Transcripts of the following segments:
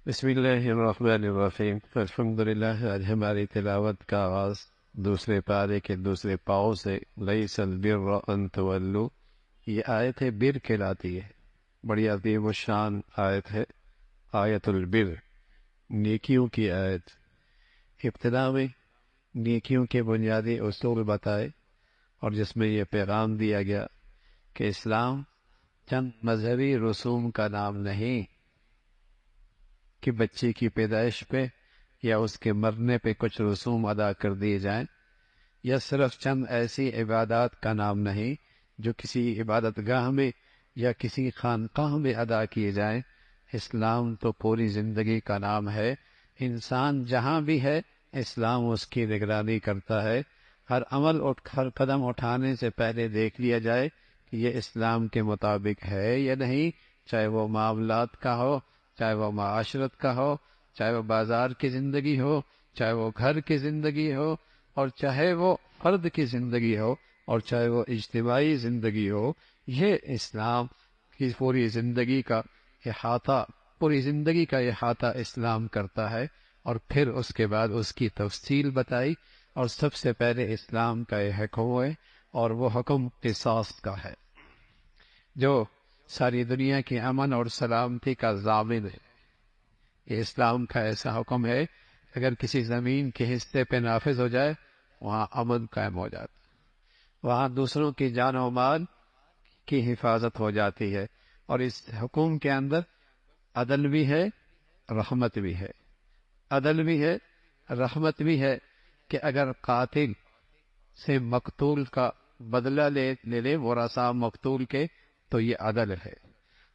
بسم اللہ الرحمن الرحیم الحمدللہ۔ آج ہماری تلاوت کا آغاز دوسرے پارے کے دوسرے پاؤں سے لیس البر ان تولوا، یہ آیت ہے بر کہلاتی ہے، بڑی عظیم الشان آیت ہے، آیت البر، نیکیوں کی آیت۔ ابتدا میں نیکیوں کے بنیادی اصول بتائے اور جس میں یہ پیغام دیا گیا کہ اسلام چند مذہبی رسوم کا نام نہیں کہ بچے کی پیدائش پہ یا اس کے مرنے پہ کچھ رسوم ادا کر دیے جائیں، یا صرف چند ایسی عبادات کا نام نہیں جو کسی عبادت گاہ میں یا کسی خانقاہ میں ادا کیے جائیں۔ اسلام تو پوری زندگی کا نام ہے، انسان جہاں بھی ہے اسلام اس کی نگرانی کرتا ہے۔ ہر ہر قدم اٹھانے سے پہلے دیکھ لیا جائے کہ یہ اسلام کے مطابق ہے یا نہیں، چاہے وہ معاملات کا ہو، چاہے وہ معاشرت کا ہو، چاہے وہ بازار کی زندگی ہو، چاہے وہ گھر کی زندگی ہو، اور چاہے وہ فرد کی زندگی ہو، اور چاہے وہ اجتماعی زندگی ہو۔ یہ اسلام کی پوری زندگی کا احاطہ اسلام کرتا ہے۔ اور پھر اس کے بعد اس کی تفصیل بتائی، اور سب سے پہلے اسلام کا یہ حکم ہے، اور وہ حکم قصاص کا ہے جو ساری دنیا کی امن اور سلامتی کا ضامن ہے۔ یہ اسلام کا ایسا حکم ہے، اگر کسی زمین کے حصے پہ نافذ ہو جائے وہاں امن قائم ہو جاتا ہے، وہاں دوسروں کی جان و مال کی حفاظت ہو جاتی ہے۔ اور اس حکم کے اندر عدل بھی ہے، رحمت بھی ہے، عدل بھی ہے، رحمت بھی ہے، کہ اگر قاتل سے مقتول کا بدلہ لے ورثاء مقتول کے تو یہ عدل ہے،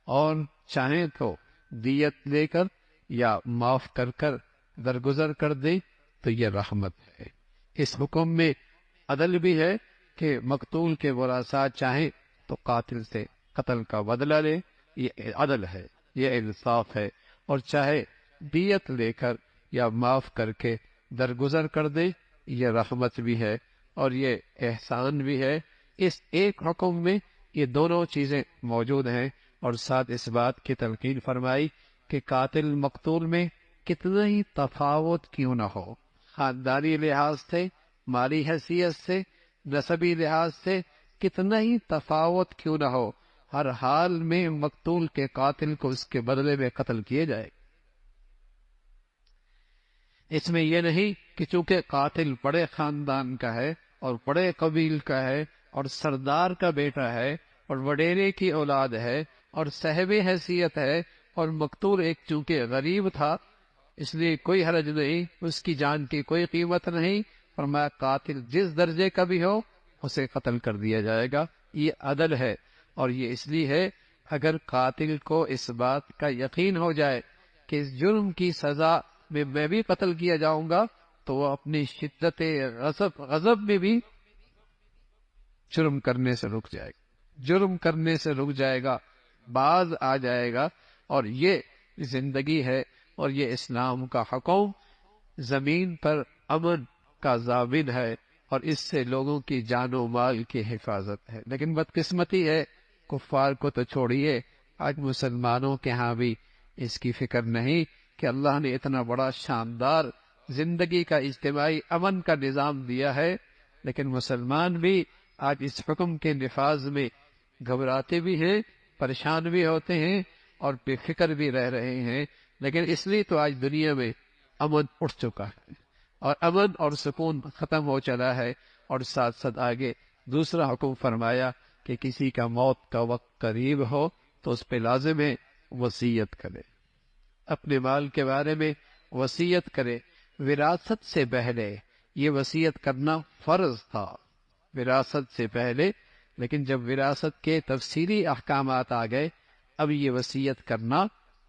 اور چاہیں تو دیت لے کر یا معاف کر کر درگزر کر دے تو یہ رحمت ہے۔ اس حکم میں عدل بھی ہے کہ مقتول کے ورثاء چاہیں تو قاتل سے قتل کا بدلہ لے، یہ عدل ہے، یہ انصاف ہے، اور چاہے دیت لے کر یا معاف کر کے درگزر کر دے، یہ رحمت بھی ہے اور یہ احسان بھی ہے۔ اس ایک حکم میں یہ دونوں چیزیں موجود ہیں، اور ساتھ اس بات کی تلقین فرمائی کہ قاتل مقتول میں کتنا ہی تفاوت کیوں نہ ہو، خاندانی لحاظ سے، مالی حیثیت سے، نسبی لحاظ سے کتنا ہی تفاوت کیوں نہ ہو، ہر حال میں مقتول کے قاتل کو اس کے بدلے میں قتل کیے جائے۔ اس میں یہ نہیں کہ چونکہ قاتل بڑے خاندان کا ہے اور بڑے قبیل کا ہے اور سردار کا بیٹا ہے اور وڈیرے کی اولاد ہے اور صاحب حیثیت ہے، اور مقتول ایک چونکہ غریب تھا اس لیے کوئی حرج نہیں، اس کی جان کی کوئی قیمت نہیں، فرمایا قاتل جس درجے کا بھی ہو اسے قتل کر دیا جائے گا۔ یہ عدل ہے، اور یہ اس لیے ہے اگر قاتل کو اس بات کا یقین ہو جائے کہ اس جرم کی سزا میں بھی قتل کیا جاؤں گا تو وہ اپنی شدت غضب میں بھی جرم کرنے سے رک جائے گا، باز آ جائے گا۔ اور یہ زندگی ہے، اور یہ اسلام کا حکم زمین پر امن کا ضامن ہے، اور اس سے لوگوں کی جان و مال کی حفاظت ہے۔ لیکن بدقسمتی ہے، کفار کو تو چھوڑیے، آج مسلمانوں کے ہاں بھی اس کی فکر نہیں کہ اللہ نے اتنا بڑا شاندار زندگی کا اجتماعی امن کا نظام دیا ہے، لیکن مسلمان بھی آج اس حکم کے نفاذ میں گھبراتے بھی ہیں، پریشان بھی ہوتے ہیں اور بے فکر بھی رہ رہے ہیں۔ لیکن اس لیے تو آج دنیا میں امن اٹھ چکا ہے، اور امن اور سکون ختم ہو چلا ہے۔ اور ساتھ ساتھ آگے دوسرا حکم فرمایا کہ کسی کا موت کا وقت قریب ہو تو اس پہ لازم ہے وصیت کرے، اپنے مال کے بارے میں وصیت کرے۔ وراثت سے پہلے یہ وصیت کرنا فرض تھا، وراثت سے پہلے، لیکن جب وراثت کے تفصیلی احکامات آ گئے اب یہ وصیت کرنا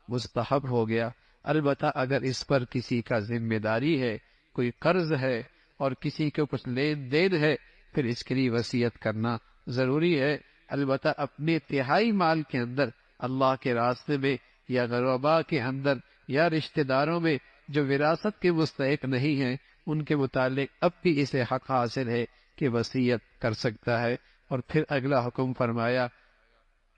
مستحب ہو گیا۔ البتہ اگر اس پر کسی کا ذمہ داری ہے، کوئی قرض ہے اور کسی کو کچھ لین دین ہے، پھر اس کے لیے وصیت کرنا ضروری ہے۔ البتہ اپنے تہائی مال کے اندر اللہ کے راستے میں یا غرباء کے اندر یا رشتہ داروں میں جو وراثت کے مستحق نہیں ہیں ان کے متعلق اب بھی اسے حق حاصل ہے کہ وصیت کر سکتا ہے۔ اور پھر اگلا حکم فرمایا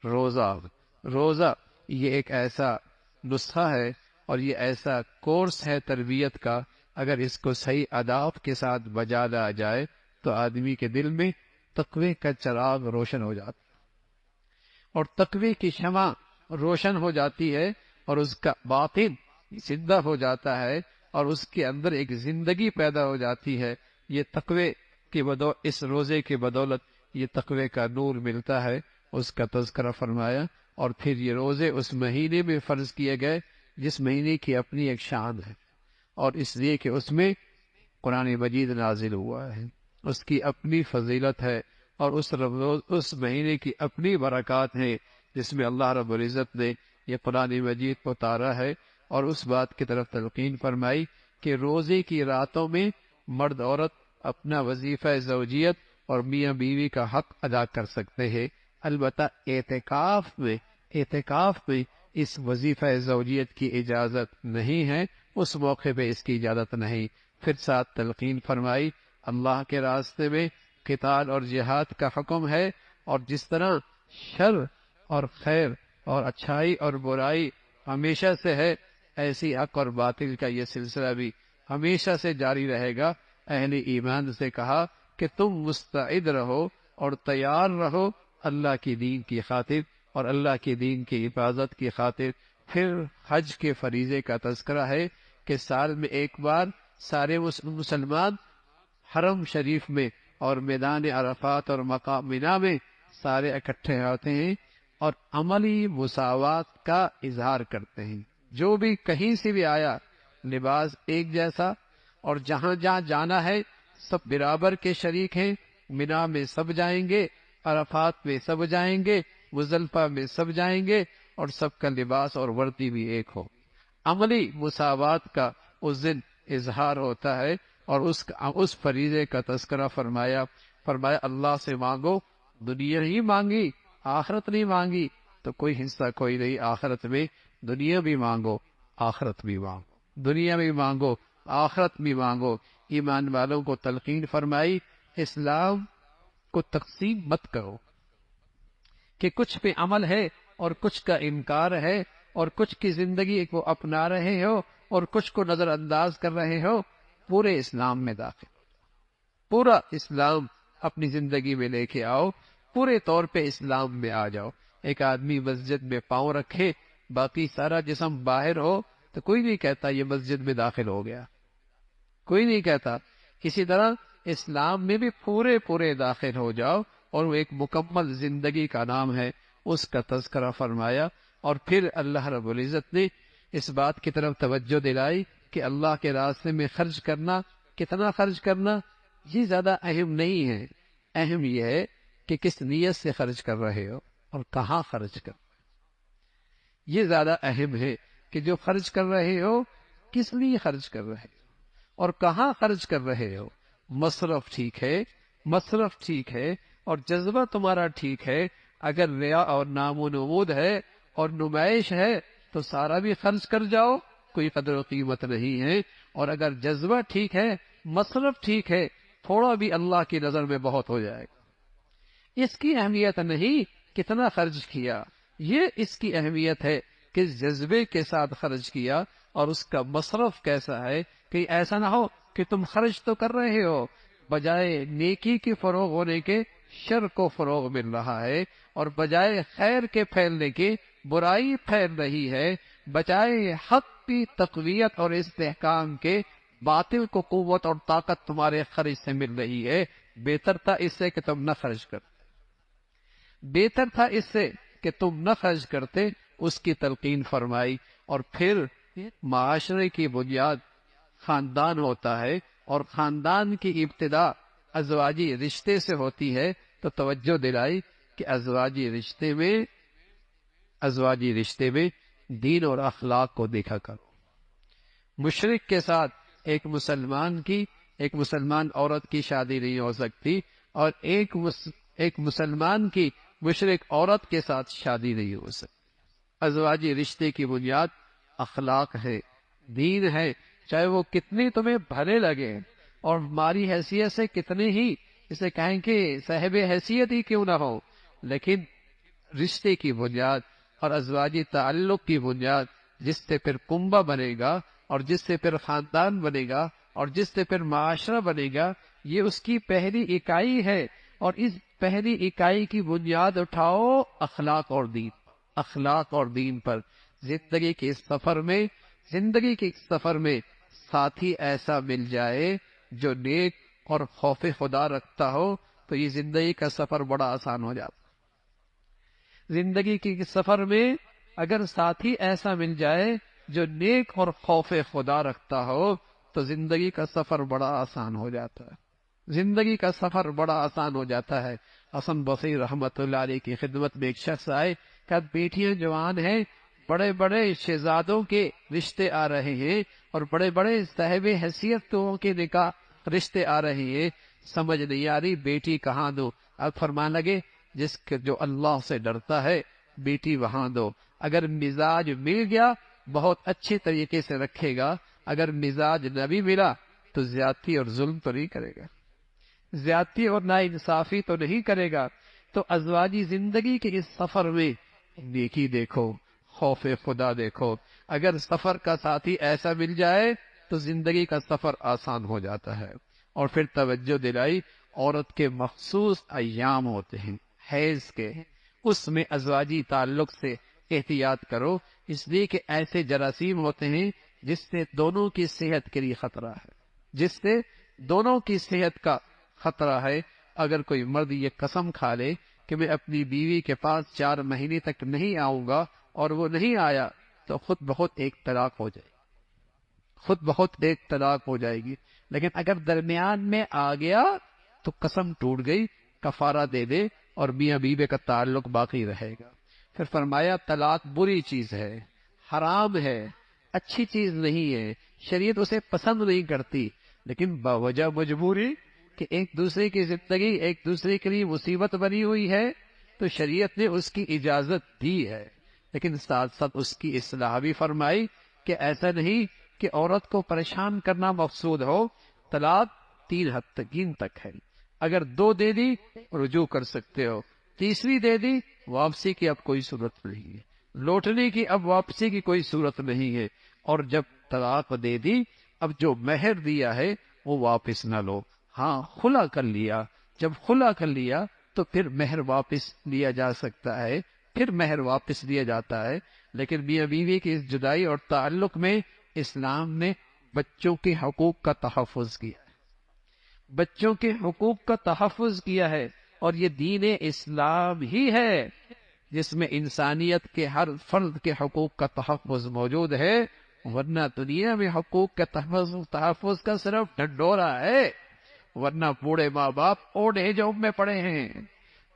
روزہ یہ ایک ایسا نسخہ ہے اور یہ ایسا کورس ہے تربیت کا، اگر اس کو صحیح آداب کے ساتھ بجا لایا جائے تو آدمی کے دل میں تقوی کا چراغ روشن ہو جاتا اور تقوی کی شمع روشن ہو جاتی ہے، اور اس کا باطن زندہ ہو جاتا ہے، اور اس کے اندر ایک زندگی پیدا ہو جاتی ہے۔ یہ تقوی کی اس روزے کی بدولت یہ تقوی کا نور ملتا ہے، اس کا تذکرہ فرمایا۔ اور پھر یہ روزے اس مہینے میں فرض کیے گئے جس مہینے کی اپنی ایک شان ہے، اور اس لیے کہ اس میں قرآن مجید نازل ہوا ہے، اس کی اپنی فضیلت ہے، اور اس مہینے کی اپنی برکات ہیں، جس میں اللہ رب العزت نے یہ قرآن مجید کو اتارا ہے، اور اس بات کی طرف تلقین فرمائی کہ روزے کی راتوں میں مرد عورت اپنا وظیفہ زوجیت اور میاں بیوی کا حق ادا کر سکتے ہیں، البتہ اعتکاف میں اس وظیفہ زوجیت کی اجازت نہیں ہے، اس موقع پہ اس کی اجازت نہیں۔ پھر ساتھ تلقین فرمائی اللہ کے راستے میں قتال اور جہاد کا حکم ہے، اور جس طرح شر اور خیر اور اچھائی اور برائی ہمیشہ سے ہے، ایسی حق اور باطل کا یہ سلسلہ بھی ہمیشہ سے جاری رہے گا۔ اہل ایمان سے کہا کہ تم مستعد رہو اور تیار رہو اللہ کی دین کی خاطر اور اللہ کی دین کی حفاظت کی خاطر۔ پھر حج کے فریضے کا تذکرہ ہے کہ سال میں ایک بار سارے مسلمان حرم شریف میں اور میدان عرفات اور مقام مینا میں سارے اکٹھے ہوتے ہیں اور عملی مساوات کا اظہار کرتے ہیں۔ جو بھی کہیں سے بھی آیا لباس ایک جیسا، اور جہاں جہاں جانا ہے سب برابر کے شریک ہیں، مینا میں سب جائیں گے، عرفات میں سب جائیں گے، مزدلفہ میں سب جائیں گے، اور سب کا لباس اور وردی بھی ایک ہو۔ عملی مساوات کا اس دن اظہار ہوتا ہے، اور اس فریضے کا تذکرہ فرمایا اللہ سے مانگو، دنیا ہی مانگی آخرت نہیں مانگی تو کوئی حصہ کوئی نہیں آخرت میں، دنیا بھی مانگو آخرت بھی مانگو، دنیا بھی مانگو آخرت بھی مانگو۔ ایمان والوں کو تلقین فرمائی اسلام کو تقسیم مت کرو کہ کچھ پہ عمل ہے اور کچھ کا انکار ہے، اور کچھ کی زندگی کو اپنا رہے ہو اور کچھ کو نظر انداز کر رہے ہو۔ پورے اسلام میں داخل پورا اسلام اپنی زندگی میں لے کے آؤ، پورے طور پہ اسلام میں آ جاؤ۔ ایک آدمی مسجد میں پاؤں رکھے باقی سارا جسم باہر ہو تو کوئی نہیں کہتا یہ مسجد میں داخل ہو گیا، کوئی نہیں کہتا۔ اسی طرح اسلام میں بھی پورے داخل ہو جاؤ، اور وہ ایک مکمل زندگی کا نام ہے، اس کا تذکرہ فرمایا۔ اور پھر اللہ رب العزت نے اس بات کی طرف توجہ دلائی کہ اللہ کے راستے میں خرچ کرنا، کتنا خرچ کرنا یہ زیادہ اہم نہیں ہے، اہم یہ ہے کہ کس نیت سے خرچ کر رہے ہو اور کہاں خرچ کر، یہ زیادہ اہم ہے کہ جو خرچ کر رہے ہو کس لیے خرچ کر رہے ہو اور کہاں خرچ کر رہے ہو۔ مصرف ٹھیک ہے اور جذبہ تمہارا ٹھیک ہے۔ اگر ریا اور نام و نمود ہے اور نمائش ہے تو سارا بھی خرچ کر جاؤ، کوئی قدر و قیمت نہیں ہے۔ اور اگر جذبہ ٹھیک ہے، مصرف ٹھیک ہے، تھوڑا بھی اللہ کی نظر میں بہت ہو جائے گا۔ اس کی اہمیت نہیں کتنا خرچ کیا، یہ اس کی اہمیت ہے کہ جذبے کے ساتھ خرچ کیا اور اس کا مصرف کیسا ہے۔ کہ ایسا نہ ہو کہ تم خرچ تو کر رہے ہو، بجائے نیکی کے فروغ ہونے کے شر کو فروغ مل رہا ہے، اور بجائے خیر کے پھیلنے کے برائی پھیل رہی ہے، بجائے حق کی تقویت اور استحکام کے باطل کو قوت اور طاقت تمہارے خرچ سے مل رہی ہے۔ بہتر تھا اس سے کہ تم نہ خرچ کرتے، بہتر تھا اس سے کہ تم نہ خرچ کرتے، اس کی تلقین فرمائی۔ اور پھر معاشرے کی بنیاد خاندان ہوتا ہے، اور خاندان کی ابتدا ازواجی رشتے سے ہوتی ہے، تو توجہ دلائی کہ ازواجی رشتے میں دین اور اخلاق کو دیکھا کرو۔ مشرک کے ساتھ ایک مسلمان عورت کی شادی نہیں ہو سکتی، اور ایک مسلمان کی مشرک عورت کے ساتھ شادی نہیں ہو سکتی۔ ازواجی رشتے کی بنیاد اخلاق ہے، دین ہے، چاہے وہ کتنی تمہیں بھلے لگے اور ہماری حیثیت سے کتنے ہی اسے کہیں کہ صاحب حیثیت ہی کیوں نہ ہو، لیکن رشتے کی بنیاد اور ازواجی تعلق کی بنیاد جس سے پھر کنبہ بنے گا اور جس سے پھر خاندان بنے گا اور جس سے پھر معاشرہ بنے گا، یہ اس کی پہلی اکائی ہے۔ اور اس پہلی اکائی کی بنیاد اٹھاؤ اخلاق اور دین، اخلاق اور دین پر۔ زندگی کے اس سفر میں ساتھی ایسا مل جائے جو نیک اور خوف خدا رکھتا ہو تو یہ زندگی کا سفر بڑا آسان ہو جاتا۔ زندگی کے سفر میں اگر ساتھی ایسا مل جائے جو نیک اور خوف خدا رکھتا ہو تو زندگی کا سفر بڑا آسان ہو جاتا ہے، زندگی کا سفر بڑا آسان ہو جاتا ہے۔ حسن بصری رحمت اللہ علیہ کی خدمت میں ایک شخص آئے، کہ بیٹیاں جوان ہیں، بڑے بڑے شہزادوں کے رشتے آ رہے ہیں اور بڑے بڑے صاحب حیثیتوں کے نکاح رشتے آ رہے ہیں، سمجھ نہیں آ رہی بیٹی کہاں دو۔ اب فرمان لگے جو اللہ سے ڈرتا ہے بیٹی وہاں دو۔ اگر مزاج مل گیا بہت اچھے طریقے سے رکھے گا، اگر مزاج نہ بھی ملا تو زیادتی اور ظلم تو نہیں کرے گا، زیادتی اور ناانصافی تو نہیں کرے گا۔ تو ازواجی زندگی کے اس سفر میں نیکی دیکھو، خوف خدا دیکھو۔ اگر سفر کا ساتھی ایسا مل جائے تو زندگی کا سفر آسان ہو جاتا ہے۔ اور پھر توجہ دلائی، عورت کے مخصوص ایام ہوتے ہیں حیض کے، اس میں ازواجی تعلق سے احتیاط کرو، اس لیے کہ ایسے جراثیم ہوتے ہیں جس سے دونوں کی صحت کے لیے خطرہ ہے، جس سے دونوں کی صحت کا خطرہ ہے۔ اگر کوئی مرد یہ قسم کھا لے کہ میں اپنی بیوی کے پاس 4 مہینے تک نہیں آؤں گا اور وہ نہیں آیا تو خود بخود ایک طلاق ہو جائے، خود بہت ایک طلاق ہو جائے گی۔ لیکن اگر درمیان میں آ گیا تو قسم ٹوٹ گئی، کفارہ دے دے اور میاں بیوی کا تعلق باقی رہے گا۔ پھر فرمایا طلاق بری چیز ہے، حرام ہے، اچھی چیز نہیں ہے، شریعت اسے پسند نہیں کرتی، لیکن باوجہ مجبوری کہ ایک دوسرے کی زندگی ایک دوسرے کے لیے مصیبت بنی ہوئی ہے تو شریعت نے اس کی اجازت دی ہے، لیکن ساتھ ساتھ اس کی اصلاح بھی فرمائی کہ ایسا نہیں کہ عورت کو پریشان کرنا مقصود ہو۔ طلاق 3 تک ہے، اگر 2 دے دی رجوع کر سکتے ہو، تیسری دے دی واپسی کی اب کوئی صورت نہیں ہے، لوٹنے کی اب واپسی کی کوئی صورت نہیں ہے۔ اور جب طلاق دے دی اب جو مہر دیا ہے وہ واپس نہ لو، ہاں خلا کر لیا، جب خلا کر لیا تو پھر مہر واپس لیا جا سکتا ہے، پھر مہر واپس لیا جاتا ہے۔ لیکن میاں بیوی کی اس جدائی اور تعلق میں اسلام نے بچوں کے حقوق کا تحفظ کیا ہے، بچوں کے حقوق کا تحفظ کیا ہے، اور یہ دین اسلام ہی ہے جس میں انسانیت کے ہر فرد کے حقوق کا تحفظ موجود ہے، ورنہ دنیا میں حقوق کے تحفظ کا صرف ڈھنڈورا ہے، ورنہ بوڑھے ماں باپ اولڈ ایج ہوم میں پڑے ہیں۔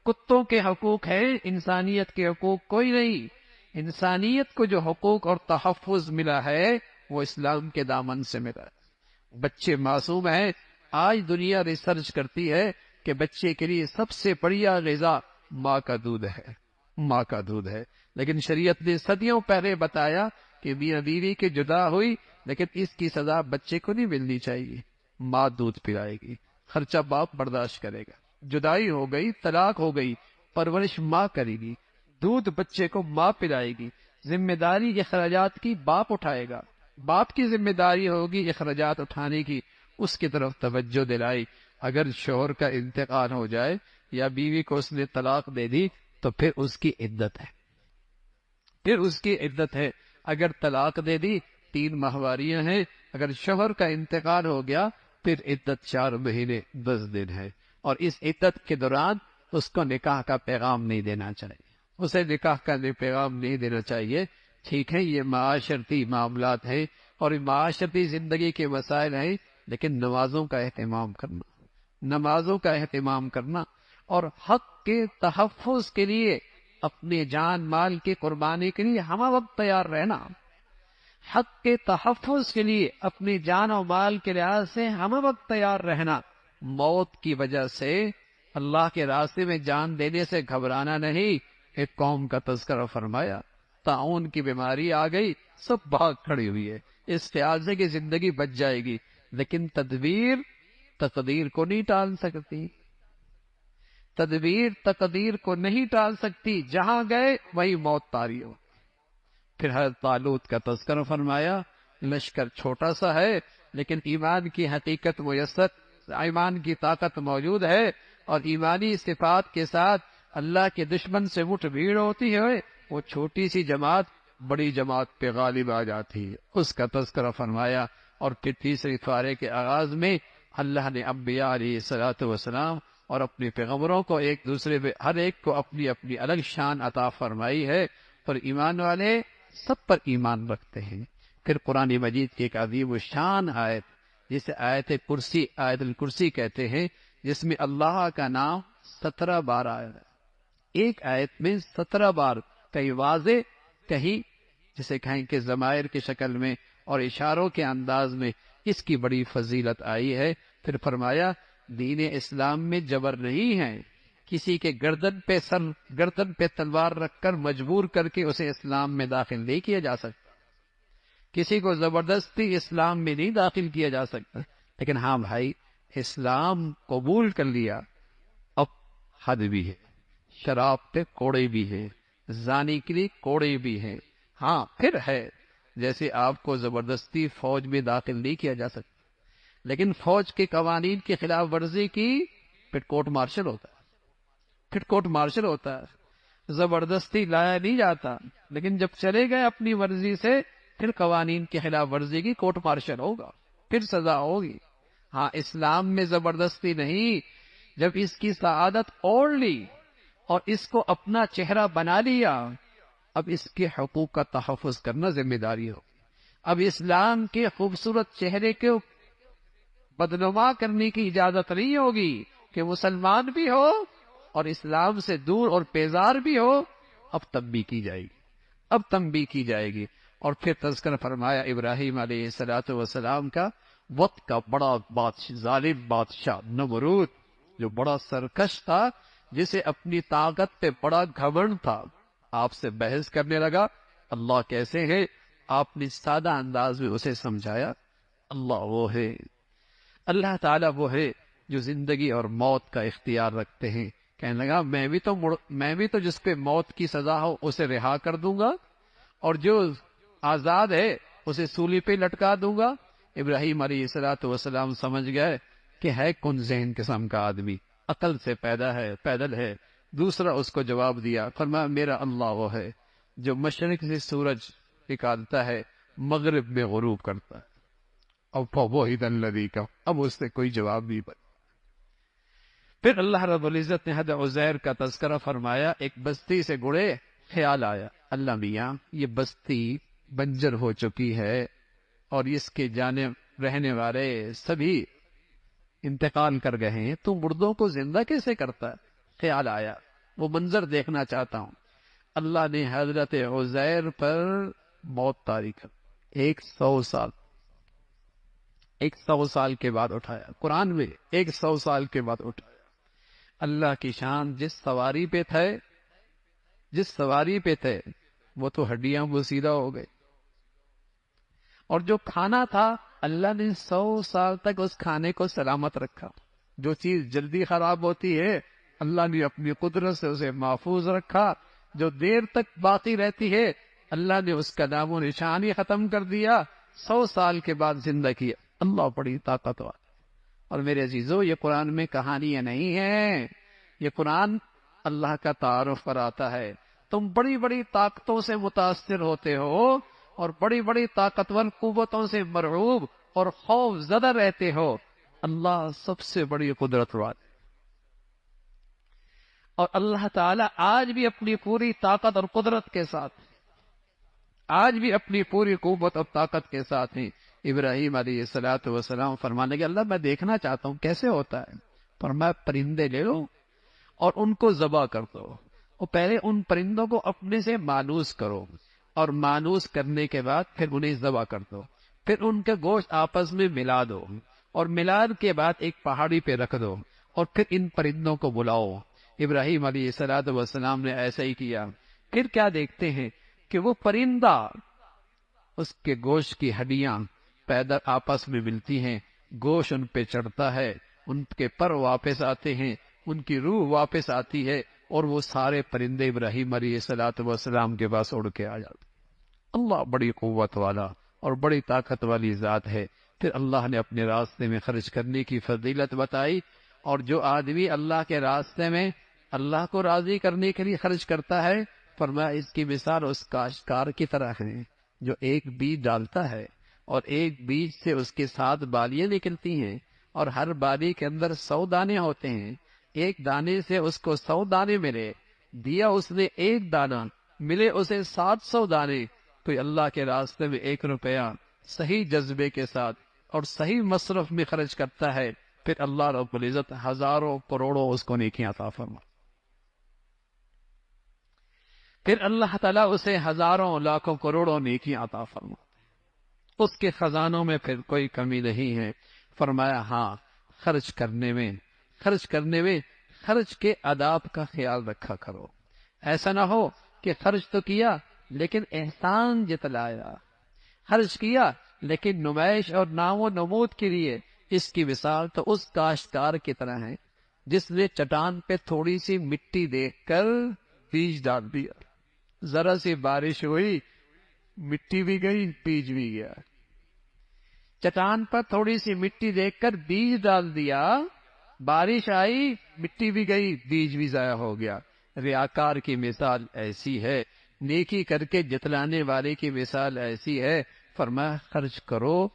کتوں کے حقوق ہیں، انسانیت کے حقوق کوئی نہیں۔ انسانیت کو جو حقوق اور تحفظ ملا ہے وہ اسلام کے دامن سے ملا ہے۔ بچے معصوم ہیں، آج دنیا ریسرچ کرتی ہے کہ بچے کے لیے سب سے بڑھیا غذا ماں کا دودھ ہے، ماں کا دودھ ہے، لیکن شریعت نے صدیوں پہلے بتایا کہ میاں بیوی کے جدا ہوئی لیکن اس کی سزا بچے کو نہیں ملنی چاہیے، ماں دودھ پلائے گی، خرچہ باپ برداشت کرے گا، جدائی ہو گئی، طلاق ہو گئی، پرورش ماں کرے گی، دودھ بچے کو ماں پلائے گی، ذمہ داری اخراجات کی باپ اٹھائے گا، باپ کی ذمہ داری ہوگی اخراجات اٹھانے کی، اس کی طرف توجہ دلائی۔ اگر شوہر کا انتقال ہو جائے یا بیوی کو اس نے طلاق دے دی تو پھر اس کی عدت ہے، پھر اس کی عدت ہے۔ اگر طلاق دے دی 3 ماہواریاں ہیں، اگر شوہر کا انتقال ہو گیا پھر عدت 4 مہینے 10 دن ہے، اور اس عدت کے دوران اس کو نکاح کا پیغام نہیں دینا چاہیے، اسے نکاح کا پیغام نہیں دینا چاہیے۔ ٹھیک ہے یہ معاشرتی معاملات ہیں اور معاشرتی زندگی کے مسائل ہیں، لیکن نمازوں کا اہتمام کرنا، نمازوں کا اہتمام کرنا اور حق کے تحفظ کے لیے اپنے جان مال کی قربانی کے لیے ہمہ وقت تیار رہنا، حق کے تحفظ کے لیے اپنی جان و مال کے لحاظ سے ہمہ وقت تیار رہنا، موت کی وجہ سے اللہ کے راستے میں جان دینے سے گھبرانا نہیں۔ ایک قوم کا تذکرہ فرمایا، طاعون کی بیماری آ گئی، سب بھاگ کھڑی ہوئی ہے، اس خیال سے کہ زندگی بچ جائے گی، لیکن تدبیر تقدیر کو نہیں ٹال سکتی، تدبیر تقدیر کو نہیں ٹال سکتی، جہاں گئے وہی موت طاری ہو۔ پھر حضرت طالوت کا تذکرہ فرمایا، لشکر چھوٹا سا ہے لیکن ایمان کی حقیقت میسر، ایمان کی طاقت موجود ہے، اور ایمانی صفات کے ساتھ اللہ کے دشمن سے مٹھ بھیڑ ہوتی ہے، وہ چھوٹی سی جماعت بڑی جماعت پہ غالب آ جاتی ہے، اس کا تذکرہ فرمایا۔ اور پھر تیسری پارے کے آغاز میں اللہ نے انبیاء علیہ الصلوۃ والسلام اور اپنے پیغمبروں کو ایک دوسرے پہ ہر ایک کو اپنی اپنی الگ شان عطا فرمائی ہے، پر ایمان والے سب پر ایمان رکھتے ہیں۔ پھر قرآن مجید کی ایک عظیم و شان آیت جسے آیت کرسی، آیت الکرسی کہتے ہیں، جس میں اللہ کا نام 17 بار آیا ہے، ایک آیت میں 17 بار، کہیں واضح کہیں جسے کہیں کہ ضمائر کی شکل میں اور اشاروں کے انداز میں، اس کی بڑی فضیلت آئی ہے۔ پھر فرمایا دین اسلام میں جبر نہیں ہے، کسی کے گردن پہ تلوار رکھ کر مجبور کر کے اسے اسلام میں داخل نہیں کیا جا سکتا، کسی کو زبردستی اسلام میں نہیں داخل کیا جا سکتا، لیکن ہاں بھائی اسلام قبول کر لیا، اب حد بھی ہے، شراب پہ کوڑے بھی ہے، زانی کے لیے کوڑے بھی ہیں، ہاں پھر ہے جیسے آپ کو زبردستی فوج میں داخل نہیں کیا جا سکتا، لیکن فوج کے قوانین کی خلاف ورزی کی پھر کورٹ مارشل ہوتا ہے، پھر کورٹ مارشل ہوتا ہے، زبردستی لایا نہیں جاتا، لیکن جب چلے گئے اپنی مرضی سے پھر قوانین کی خلاف ورزی کی کورٹ مارشل ہوگا، پھر سزا ہوگی۔ ہاں اسلام میں زبردستی نہیں، جب اس کی سعادت اوڑھ لی اور اس کو اپنا چہرہ بنا لیا، اب اس کے حقوق کا تحفظ کرنا ذمہ داری ہو، اب اسلام کے خوبصورت چہرے کو بدنما کرنے کی اجازت نہیں ہوگی کہ مسلمان بھی ہو اور اسلام سے دور اور بیزار بھی ہو، اب تنبیہ کی جائے گی، اب تنبیہ کی جائے گی۔ اور پھر تذکرہ فرمایا ابراہیم علیہ السلام کا، وقت کا بڑا بادشاہ، ظالم بادشاہ نمرود، جو بڑا سرکش تھا، جسے اپنی طاقت پہ بڑا گھمنڈ تھا، آپ سے بحث کرنے لگا اللہ کیسے ہے، آپ نے سادہ انداز میں اسے سمجھایا اللہ وہ ہے، اللہ تعالیٰ وہ ہے جو زندگی اور موت کا اختیار رکھتے ہیں۔ کہنے لگا میں بھی تو جس پہ موت کی سزا ہو اسے رہا کر دوں گا، اور جو آزاد ہے اسے سولی پہ لٹکا دوں گا۔ ابراہیم علیہ السلام سمجھ گئے کہ ہے کون ذہن قسم کا آدمی، عقل سے پیدل ہے۔ دوسرا اس کو جواب دیا، فرمایا میرا اللہ وہ ہے جو مشرق سے سورج نکالتا ہے، مغرب میں غروب کرتا ہے، اب فوحید الذی کا، اب اس سے کوئی جواب نہیں بنا۔ پھر اللہ رب العزت نے حضرت عزیر کا تذکرہ فرمایا، ایک بستی سے گڑے، خیال آیا اللہ میاں یہ بستی بنجر ہو چکی ہے اور اس کے جانب رہنے والے سبھی انتقال کر گئے ہیں، تو مردوں کو زندہ کیسے کرتا ہے؟ خیال آیا وہ منظر دیکھنا چاہتا ہوں۔ اللہ نے حضرت عزیر پر موت طاری کر 100 سال کے بعد اٹھایا، قرآن میں 100 سال کے بعد اٹھایا۔ اللہ کی شان، جس سواری پہ تھے وہ تو ہڈیاں بوسیدہ ہو گئے، اور جو کھانا تھا اللہ نے 100 سال تک اس کھانے کو سلامت رکھا۔ جو چیز جلدی خراب ہوتی ہے اللہ نے اپنی قدرت سے اسے محفوظ رکھا، جو دیر تک باقی رہتی ہے اللہ نے اس کا نام و نشان ہی ختم کر دیا، 100 سال کے بعد زندہ کیا۔ اللہ بڑی طاقتور۔ اور میرے عزیزو یہ قرآن میں کہانیاں نہیں ہیں، یہ قرآن اللہ کا تعارف کراتا ہے۔ تم بڑی بڑی طاقتوں سے متاثر ہوتے ہو اور بڑی بڑی طاقتور قوتوں سے مرعوب اور خوف زدہ رہتے ہو، اللہ سب سے بڑی قدرت والے، اور اللہ تعالیٰ آج بھی اپنی پوری طاقت اور قدرت کے ساتھ، آج بھی اپنی پوری قوت اور طاقت کے ساتھ ہیں۔ ابراہیم علیہ السلام فرمانے کے اللہ میں دیکھنا چاہتا ہوں کیسے ہوتا ہے، فرمایا پرندے لے لو اور ان کو ذبح کر دو، اور پہلے ان پرندوں کو اپنے سے مانوس کرو، اور مانوس کرنے کے بعد پھر انہیں ذبح کر دو، پھر ان کا گوشت آپس میں ملا دو، اور ملان کے بعد ایک پہاڑی پہ رکھ دو، اور پھر ان پرندوں کو بلاؤ۔ ابراہیم علیہ السلام نے ایسا ہی کیا۔ پھر کیا دیکھتے ہیں کہ وہ پرندہ، اس کے گوشت کی ہڈیاں پیدا آپس میں ملتی ہیں، گوشت ان پہ چڑھتا ہے، ان کے پر واپس آتے ہیں، ان کی روح واپس آتی ہے، اور وہ سارے پرندے ابراہیم علیہ السلام کے پاس اڑ کے آ جاتے۔ اللہ بڑی قوت والا اور بڑی طاقت والی ذات ہے۔ پھر اللہ نے اپنے راستے میں خرچ کرنے کی فضیلت بتائی، اور جو آدمی اللہ کے راستے میں اللہ کو راضی کرنے کے لیے خرچ کرتا ہے، فرمایا اس کی مثال اس کاشتکار کی طرح ہے جو ایک بیج ڈالتا ہے، اور ایک بیج سے اس کے 7 بالیاں نکلتی ہیں، اور ہر بالی کے اندر 100 دانے ہوتے ہیں۔ ایک دانے سے اس کو 100 دانے ملے، دیا اس نے ایک دانہ، ملے اسے 700 دانے۔ کوئی اللہ کے راستے میں 1 روپیہ صحیح جذبے کے ساتھ اور صحیح مصرف میں خرچ کرتا ہے، پھر اللہ رب العزت ہزاروں کروڑوں اس کو نیکیاں عطا فرما، پھر اللہ تعالیٰ اسے ہزاروں لاکھوں کروڑوں نیکیاں عطا فرما، اس کے خزانوں میں پھر کوئی کمی نہیں ہے۔ فرمایا ہاں، خرچ کرنے میں خرچ کے آداب کا خیال رکھا کرو۔ ایسا نہ ہو کہ خرچ تو کیا لیکن احسان جتلایا، خرچ کیا لیکن نمائش اور نام و نمود کے لیے۔ اس کی مثال تو اس کاشتکار کی طرح ہے جس نے چٹان پہ تھوڑی سی مٹی دیکھ کر بیج ڈال دیا، ذرا سی بارش ہوئی، مٹی بھی گئی، بیج بھی گیا۔ چٹان پر تھوڑی سی مٹی دیکھ کر بیج ڈال دیا، بارش آئی، مٹی بھی گئی، بیج بھی ضائع ہو گیا۔ ریاکار کی مثال ایسی ہے، نیکی کر کے جتلانے والے کی مثال ایسی ہے۔ فرمایا خرچ کرو،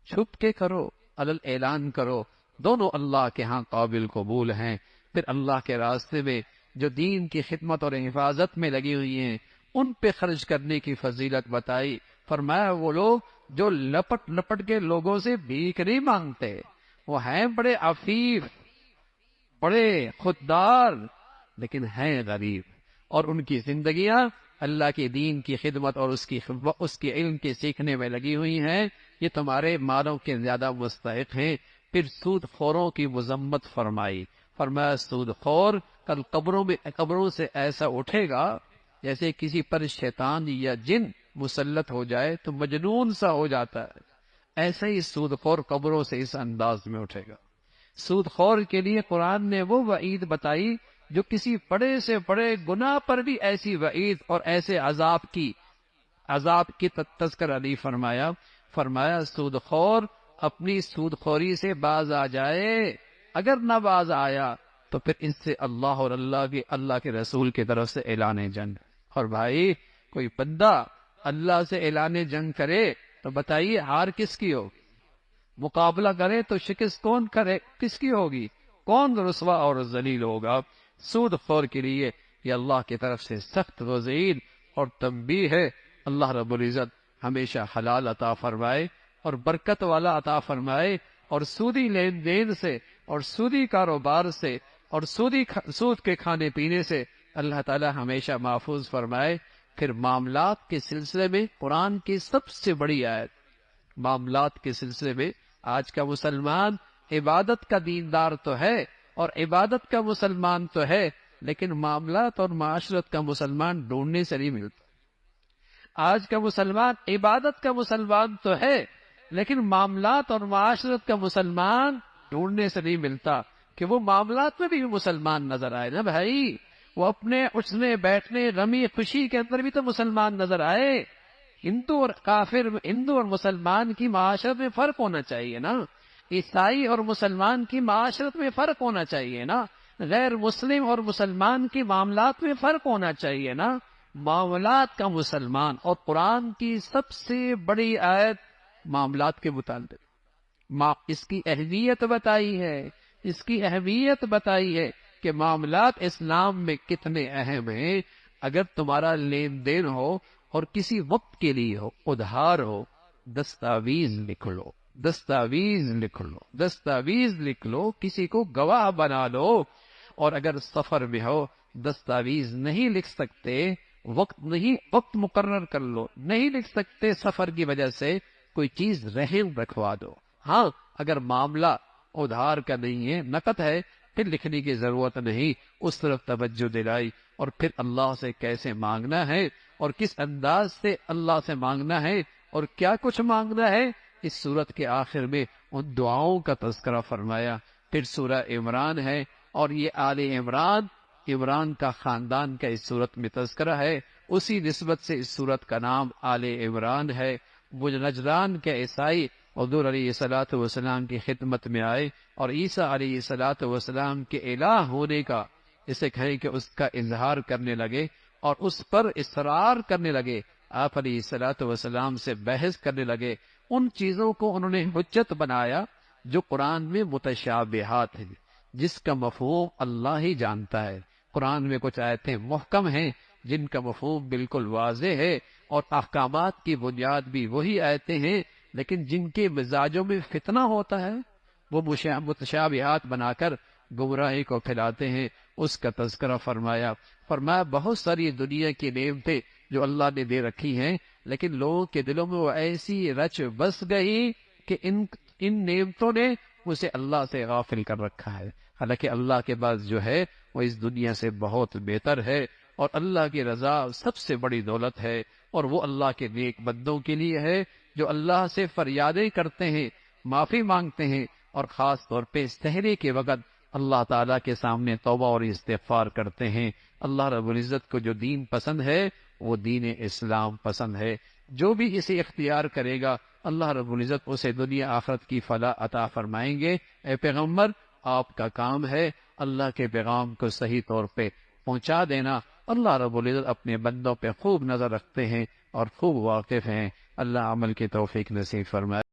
چھپ کے کرو، علل اعلان کرو، دونوں اللہ کے ہاں قابل قبول ہیں۔ پھر اللہ کے راستے میں جو دین کی خدمت اور حفاظت میں لگی ہوئی ہیں، ان پہ خرچ کرنے کی فضیلت بتائی۔ فرمایا وہ لوگ جو لپٹ لپٹ کے لوگوں سے بھیک نہیں مانگتے، وہ ہیں بڑے عفیف، بڑے خوددار، لیکن ہیں غریب، اور ان کی زندگیاں اللہ کے دین کی خدمت اور اس کی علم کے سیکھنے میں لگی ہوئی ہیں۔ یہ تمہارے مالوں کے زیادہ مستحق ہیں۔ پھر سود خوروں کی مذمت فرمائی۔ فرمایا سود خور کل قبروں سے ایسا اٹھے گا جیسے کسی پر شیطان یا جن مسلط ہو جائے تو مجنون سا ہو جاتا ہے، ایسا ہی سود خور قبروں سے اس انداز میں اٹھے گا۔ سود خور کے لیے قرآن نے وہ وعید بتائی جو کسی بڑے سے بڑے گناہ پر بھی ایسی وعید اور ایسے عذاب کی تذکرہ نہیں فرمایا۔ فرمایا سود خور اپنی سود خوری سے باز آ جائے، اگر نہ باز آیا تو پھر اس سے اللہ اور اللہ کے رسول کی طرف سے اعلان جنگ۔ اور بھائی کوئی بندہ اللہ سے اعلان جنگ کرے تو بتائیے ہار کس کی ہوگی؟ مقابلہ کرے تو شکست کس کی ہوگی؟ کون رسوا اور ذلیل ہوگا؟ سود خور کے لیے یہ اللہ کی طرف سے سخت وعید اور تنبیہ ہے۔ اللہ رب العزت ہمیشہ حلال عطا فرمائے اور برکت والا عطا فرمائے، اور سودی لین دین سے اور سودی کاروبار سے اور سود کے کھانے پینے سے اللہ تعالی ہمیشہ محفوظ فرمائے۔ پھر معاملات کے سلسلے میں قرآن کی سب سے بڑی آیت، معاملات کے سلسلے میں آج کا مسلمان عبادت کا دیندار تو ہے اور عبادت کا مسلمان تو ہے، لیکن معاملات اور معاشرت کا مسلمان ڈھونڈنے سے نہیں ملتا۔ آج کا مسلمان عبادت کا مسلمان تو ہے، لیکن معاملات اور معاشرت کا مسلمان ڈھونڈنے سے نہیں ملتا کہ وہ معاملات میں بھی مسلمان نظر آئے نا بھائی، وہ اپنے اٹھنے بیٹھنے رمی خوشی کے اندر بھی تو مسلمان نظر آئے۔ ہندو اور مسلمان کی معاشرت میں فرق ہونا چاہیے نا، عیسائی اور مسلمان کی معاشرت میں فرق ہونا چاہیے نا، غیر مسلم اور مسلمان کی معاملات میں فرق ہونا چاہیے نا۔ معاملات کا مسلمان، اور قرآن کی سب سے بڑی آیت معاملات کے متعلق اس کی اہمیت بتائی ہے کہ معاملات اسلام میں کتنے اہم ہیں۔ اگر تمہارا لین دین ہو اور کسی وقت کے لیے ہو، ادھار ہو، دستاویز لکھ لو، کسی کو گواہ بنا لو، اور اگر سفر میں ہو دستاویز نہیں لکھ سکتے، وقت مقرر کر لو، نہیں لکھ سکتے سفر کی وجہ سے، کوئی چیز رہن رکھوا دو۔ ہاں اگر معاملہ ادھار کا نہیں ہے، نقد ہے، پھر لکھنے کی ضرورت نہیں، اس طرف توجہ دلائی۔ اور پھر اللہ سے کیسے مانگنا ہے اور کس انداز سے اللہ سے مانگنا ہے اور کیا کچھ مانگنا ہے، اس سورت کے آخر میں ان دعاؤں کا تذکرہ فرمایا۔ پھر سورہ عمران ہے، اور یہ آل عمران کا خاندان کا اس سورت میں تذکرہ ہے، اسی نسبت سے اس سورت کا نام آل عمران ہے۔ وہ نجران کے عیسائی حضور علیہ الصلوۃ والسلام کی خدمت میں آئے اور عیسیٰ علیہ الصلوۃ والسلام کے الہ ہونے کا، اسے کہیں کہ اس کا اظہار کرنے لگے اور اس پر اصرار کرنے لگے، آپ علیہ الصلوۃ والسلام سے بحث کرنے لگے۔ ان چیزوں کو انہوں نے حجت بنایا جو قرآن میں متشابہات ہیں، جس کا مفہوم اللہ ہی جانتا ہے۔ قرآن میں کچھ آیتیں محکم ہیں جن کا مفہوم بالکل واضح ہے، اور احکامات کی بنیاد بھی وہی آیتیں ہیں، لیکن جن کے مزاجوں میں فتنہ ہوتا ہے وہ متشابہات بنا کر گمراہی کو پھیلاتے ہیں۔ اس کا تذکرہ فرمایا بہت ساری دنیا کی نعمتیں جو اللہ نے دے رکھی ہیں، لیکن لوگوں کے دلوں میں وہ ایسی رچ بس گئی کہ ان نعمتوں نے اسے اللہ سے غافل کر رکھا ہے، حالانکہ اللہ کے پاس جو ہے وہ اس دنیا سے بہت بہتر ہے، اور اللہ کی رضا سب سے بڑی دولت ہے، اور وہ اللہ کے نیک بندوں کے لیے ہے جو اللہ سے فریادیں کرتے ہیں، معافی مانگتے ہیں، اور خاص طور پہ سحری کے وقت اللہ تعالیٰ کے سامنے توبہ اور استغفار کرتے ہیں۔ اللہ رب العزت کو جو دین پسند ہے وہ دین اسلام پسند ہے۔ جو بھی اسے اختیار کرے گا اللہ رب العزت اسے دنیا آخرت کی فلاح عطا فرمائیں گے۔ اے پیغمبر، آپ کا کام ہے اللہ کے پیغام کو صحیح طور پہ پہنچا دینا۔ اللہ رب العزت اپنے بندوں پہ خوب نظر رکھتے ہیں اور خوب واقف ہیں۔ اللہ عمل کی توفیق نصیب فرمائے۔